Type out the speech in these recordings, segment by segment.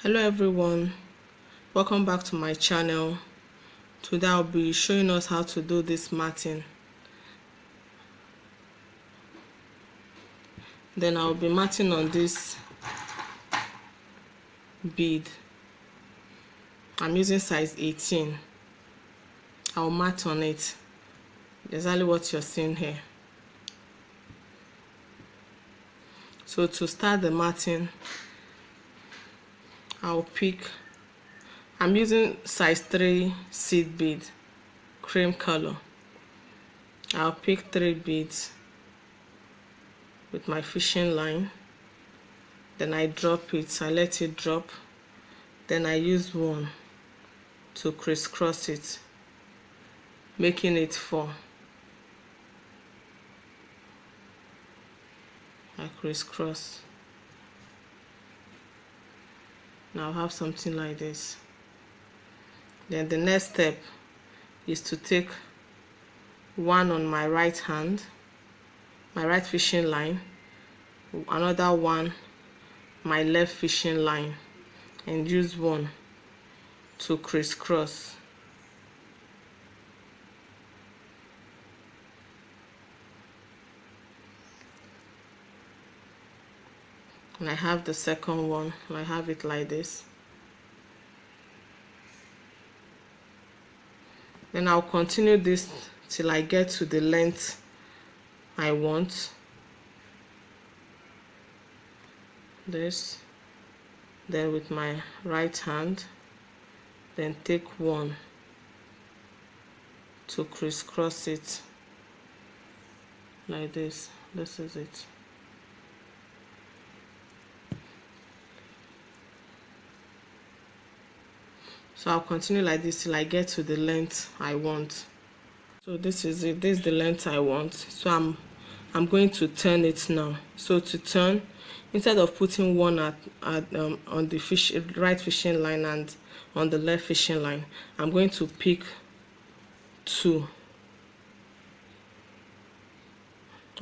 Hello everyone, welcome back to my channel. Today I'll be showing us how to do this matting. Then I'll be matting on this bead. I'm using size 18. I'll mat on it, exactly what you're seeing here. So to start the matting, I'm using size 3 seed bead, cream color. I'll pick 3 beads with my fishing line. Then I drop it, I let it drop. Then I use one to crisscross it, making it 4. I crisscross. Now I have something like this. Then the next step is to take one on my right hand, my right fishing line, another one my left fishing line, and use one to crisscross. And I have the second one, and I have it like this. Then I'll continue this till I get to the length I want. This, then with my right hand, then take one to crisscross it like this. This is it. So I'll continue like this till I get to the length I want. So this is it. This is the length I want. So I'm going to turn it now. So to turn, instead of putting one on the right fishing line and on the left fishing line, I'm going to pick 2.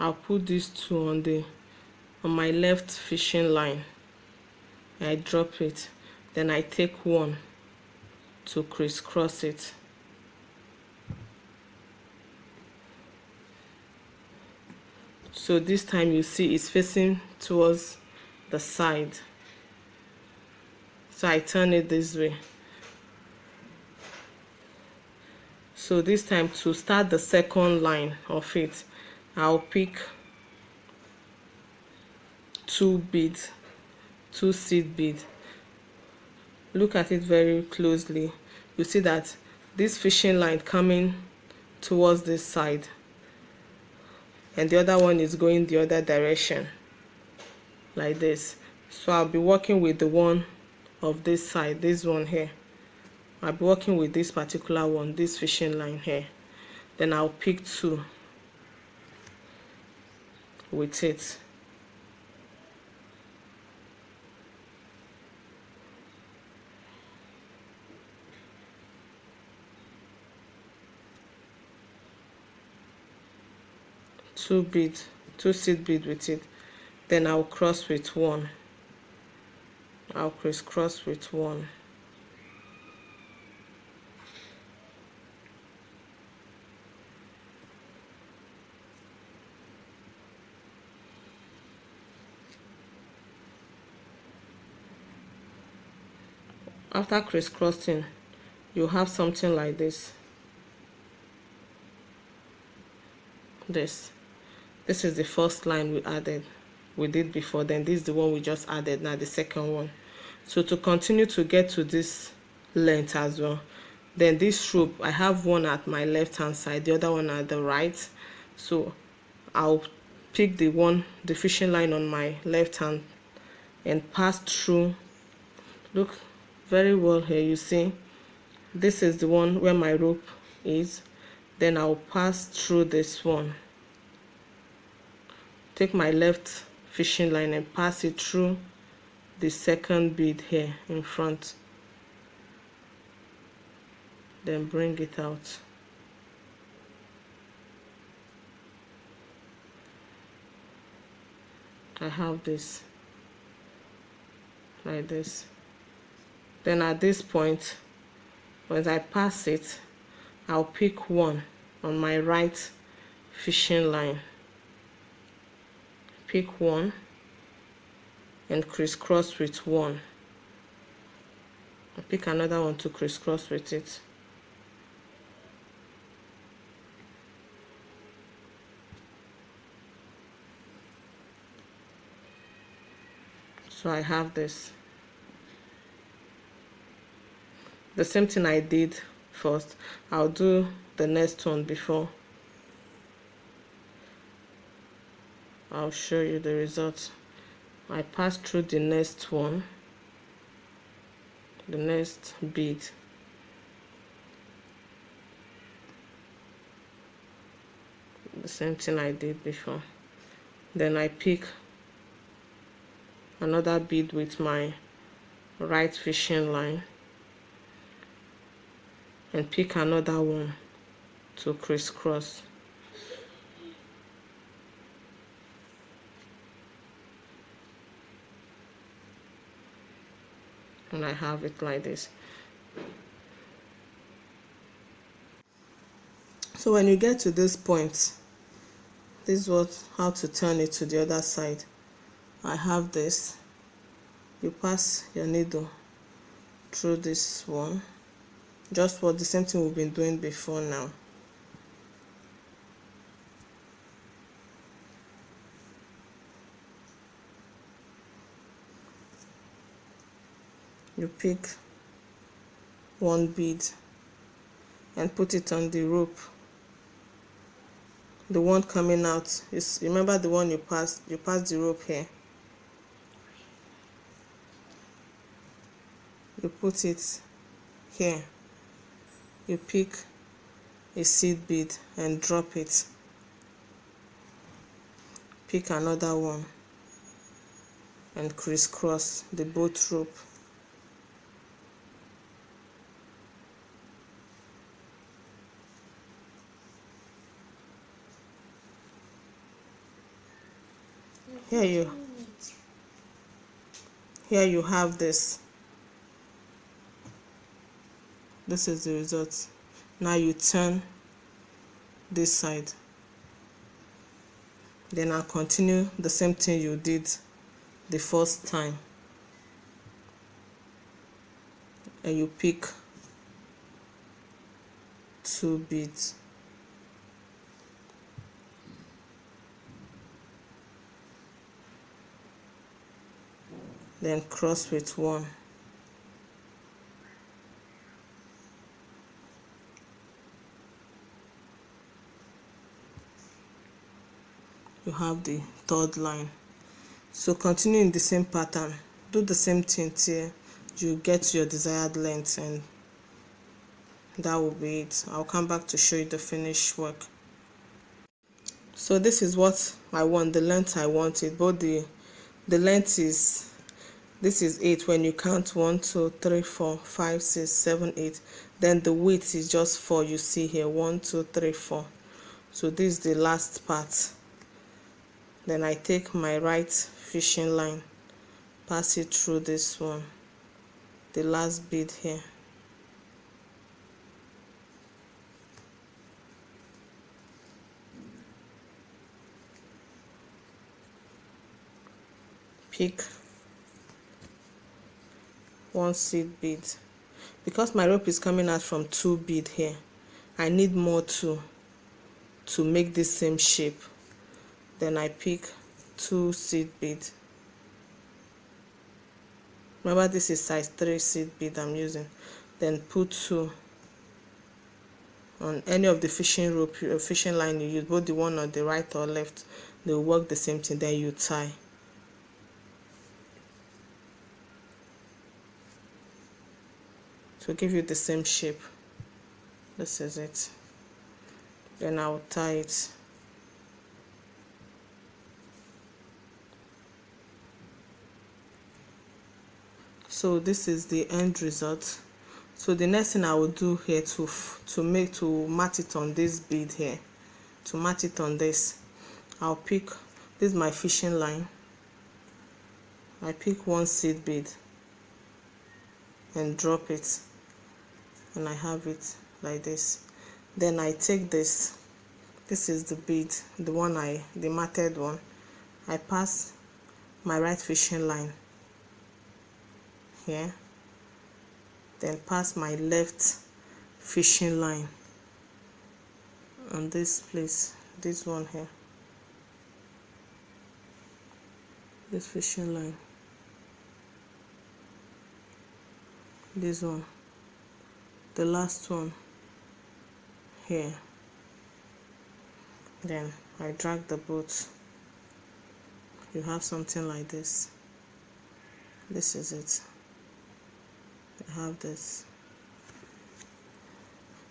I'll put these 2 on my left fishing line. I drop it. Then I take one to crisscross it. So this time you see it's facing towards the side. So I turn it this way. So this time, to start the second line of it, I'll pick 2 beads, 2 seed beads. Look at it very closely. You see that this fishing line coming towards this side, and the other one is going the other direction like this. So I'll be working with the one of this side, this one here. I'll be working with this particular one, this fishing line here. Then I'll pick 2 with it. Two seed bead with it. Then I'll cross with 1. I'll crisscross with 1. After crisscrossing, you have something like this. This is the first line we did before. Then this is the one we just added now, the second one. So to continue to get to this length as well, then this rope, I have one at my left hand side, the other one at the right. So I'll pick the fishing line on my left hand and pass through. Look very well here, you see this is the one where my rope is. Then I'll pass through this one, take my left fishing line and pass it through the second bead here in front, then bring it out. I have this like this. Then at this point, when I pass it, I'll pick one on my right fishing line, pick one and crisscross with one. I'll pick another one to crisscross with it. So I have this. The same thing I did first, I'll do the next one before I'll show you the result. I pass through the next one, the next bead. The same thing I did before. Then I pick another bead with my right fishing line and pick another one to crisscross. And I have it like this. So when you get to this point, this is how to turn it to the other side. I have this. You pass your needle through this one, just for the same thing we've been doing before now. You pick one bead and put it on the rope, the one coming out. Remember the one you passed the rope here. You put it here. You pick a seed bead and drop it. Pick another one and crisscross the both rope. Here you have this. This is the result. Now you turn this side. Then I'll continue the same thing you did the first time. And you pick two beads. Then cross with one. You have the third line. So continue in the same pattern. Do the same thing till you get to your desired length, and that will be it. I'll come back to show you the finished work. So this is what I want, the length I wanted. But the length is, this is 8 when you count 1, 2, 3, 4, 5, 6, 7, 8. Then the width is just 4. You see here 1, 2, 3, 4. So this is the last part. Then I take my right fishing line, pass it through this one, the last bead here. Pick one seed bead. Because my rope is coming out from 2 bead here, I need more to make this same shape. Then I pick 2 seed bead. Remember, this is size 3 seed bead I'm using. Then put 2 on any of the fishing line you use, both the one on the right or left. They will work the same thing. Then you tie. To give you the same shape. This is it. Then I'll tie it. So this is the end result. So the next thing I will do here to mat it on this bead here, to mat it on this, I'll pick, this is my fishing line. I pick one seed bead and drop it, and I have it like this. Then I take this is the bead, the matted one. I pass my right fishing line here, then pass my left fishing line on this place, this one here, this fishing line, this one, the last one here. Then I drag the boat. You have something like this. This is it. I have this.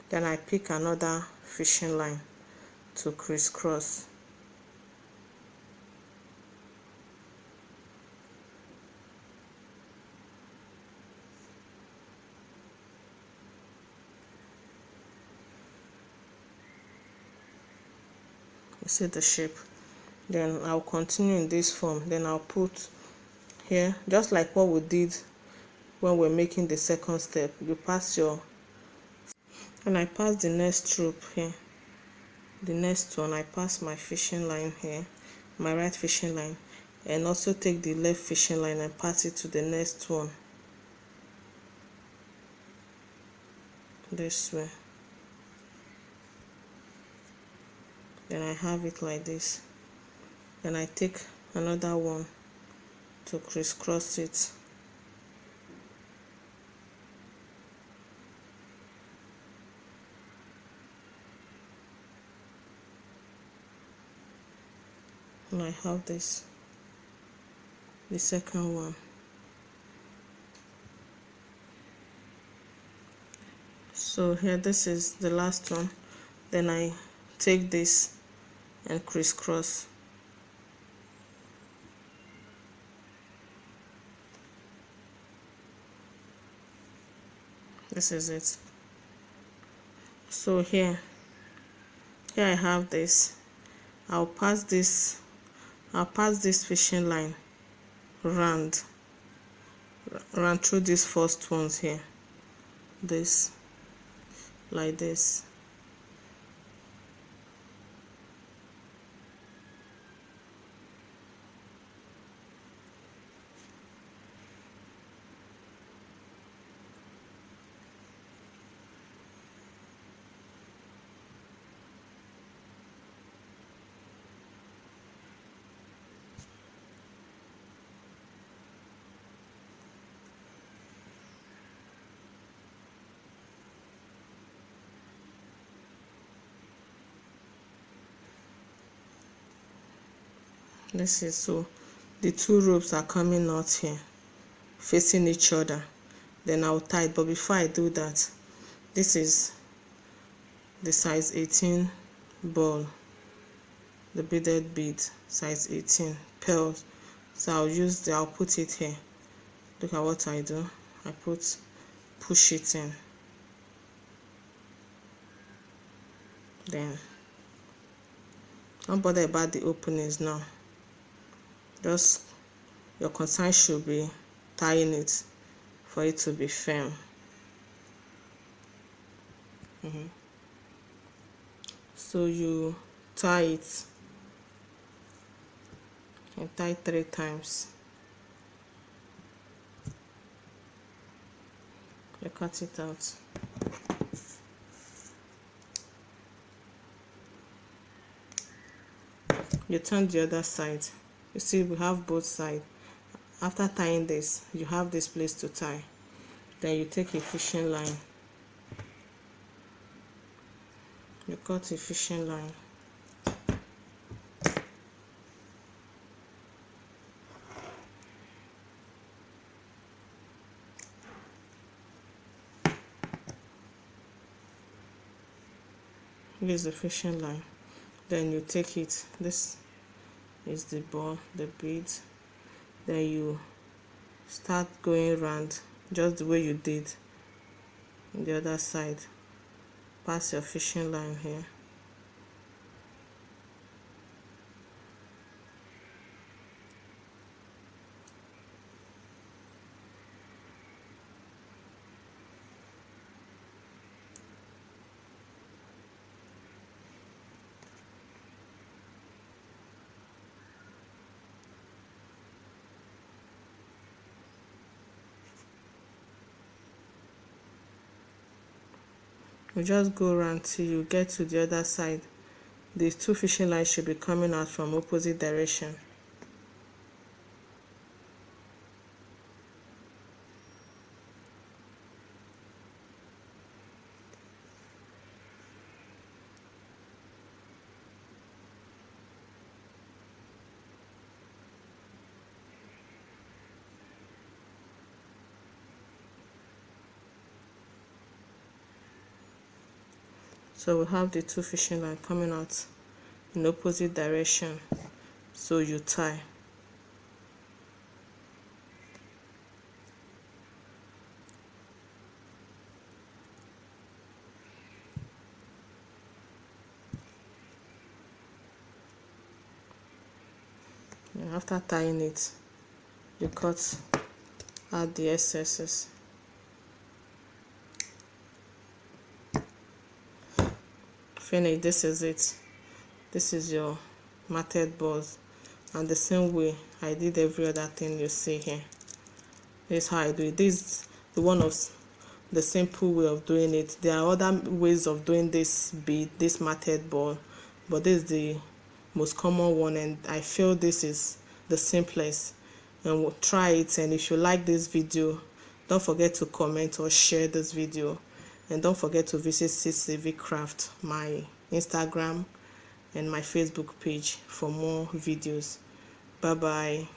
Then I pick another fishing line to crisscross. You see the shape. Then I'll continue in this form. Then I'll put here, just like what we did when we're making the second step. You pass your, and I pass the next rope here, the next one. I pass my fishing line here, my right fishing line, and also take the left fishing line and pass it to the next one, this way. Then I have it like this. Then I take another one to crisscross it. And I have this, the second one. So here, this is the last one. Then I take this and crisscross. This is it. So here I have this. I'll pass this fishing line round through these first ones here, this, like this. This is, so the two ropes are coming out here facing each other. Then I'll tie it. But before I do that, this is the size 18 ball, the beaded bead, size 18 pearls. So I'll put it here. Look at what I do. I push it in. Then don't bother about the openings now. Just your concern should be tying it for it to be firm. So you tie it, and tie 3 times. You cut it out. You turn the other side. You see, we have both sides. After tying this, you have this place to tie. Then you take a fishing line. You cut a fishing line. Here's the fishing line. Then you take it. This is the ball, the bead. Then you start going around just the way you did on the other side. Pass your fishing line here. You just go around till you get to the other side. The two fishing lines should be coming out from opposite direction. So we have the two fishing line coming out in opposite direction. So you tie. And after tying it, you cut out the excesses. Finish. This is it. This is your matted balls, and the same way I did every other thing you see here. This is how I do it. This is the one of the simple way of doing it. There are other ways of doing this bead, this matted ball, but this is the most common one, and I feel this is the simplest. And we'll try it. And if you like this video, don't forget to comment or share this video, and don't forget to visit Csylviccraft, my Instagram and my Facebook page for more videos. Bye bye.